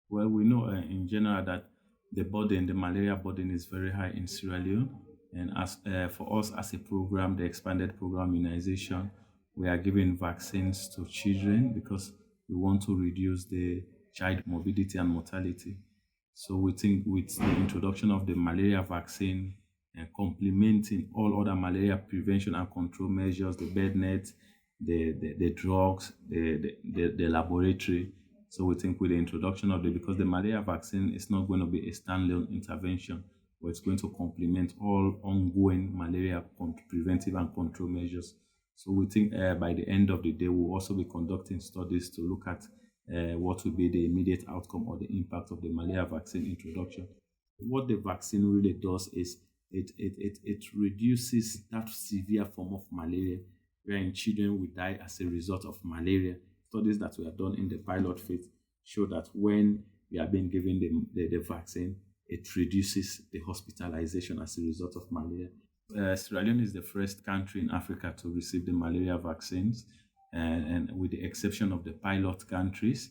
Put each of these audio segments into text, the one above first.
Well, we know in general that the malaria burden is very high in Sierra Leone. And as for us as a program, the expanded program immunization, we are giving vaccines to children because we want to reduce the child morbidity and mortality. So we think with the introduction of the malaria vaccine and complementing all other malaria prevention and control measures, the bed net, the drugs, the laboratory. So we think with the introduction of because the malaria vaccine is not going to be a standalone intervention, but it's going to complement all ongoing malaria preventive and control measures. So we think by the end of the day, we'll also be conducting studies to look at what will be the immediate outcome or the impact of the malaria vaccine introduction. What the vaccine really does is it reduces that severe form of malaria wherein children will die as a result of malaria. Studies that were done in the pilot phase show that when we are being given the vaccine, it reduces the hospitalization as a result of malaria. Sierra Leone is the first country in Africa to receive the malaria vaccines, and with the exception of the pilot countries,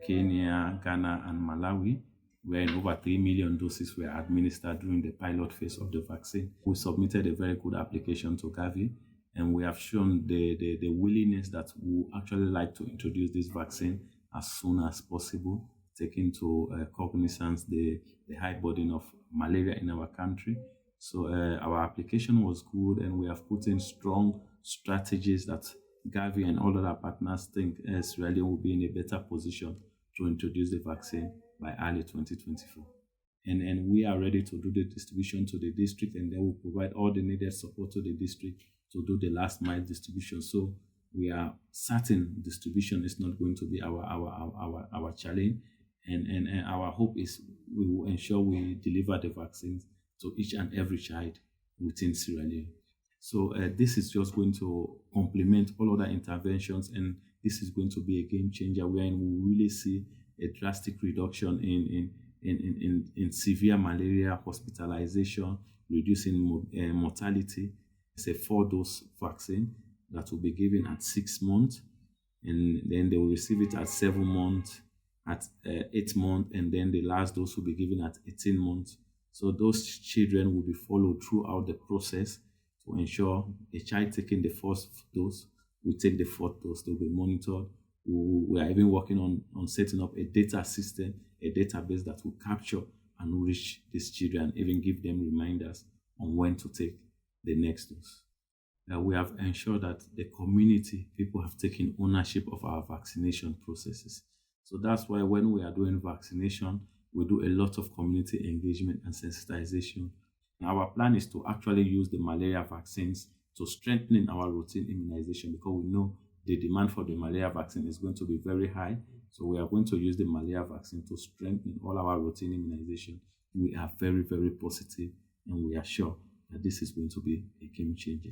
Kenya, Ghana, and Malawi, where over 3 million doses were administered during the pilot phase of the vaccine. We submitted a very good application to Gavi, and we have shown the willingness that we actually like to introduce this vaccine as soon as possible, taking into cognizance the high burden of malaria in our country. So our application was good, and we have put in strong strategies that Gavi and all other partners think Sierra Leone will be in a better position to introduce the vaccine by early 2024. And we are ready to do the distribution to the district, and then we'll provide all the needed support to the district to do the last mile distribution. So we are certain distribution is not going to be our challenge, and our hope is we will ensure we deliver the vaccines to each and every child within Sierra Leone. So this is just going to complement all other interventions, and this is going to be a game changer wherein we really see a drastic reduction in severe malaria hospitalization, reducing mortality. It's a 4-dose vaccine that will be given at 6 months, and then they will receive it at 7 months, at 8 months, and then the last dose will be given at 18 months. So those children will be followed throughout the process to ensure a child taking the first dose will take the fourth dose. They'll be monitored. We are even working on setting up a data system, a database that will capture and reach these children, even give them reminders on when to take the next dose. We have ensured that the community, people have taken ownership of our vaccination processes. So that's why when we are doing vaccination, we do a lot of community engagement and sensitization. And our plan is to actually use the malaria vaccines to strengthen our routine immunization, because we know the demand for the malaria vaccine is going to be very high. So we are going to use the malaria vaccine to strengthen all our routine immunization. We are very, very positive, and we are sure that this is going to be a game changer.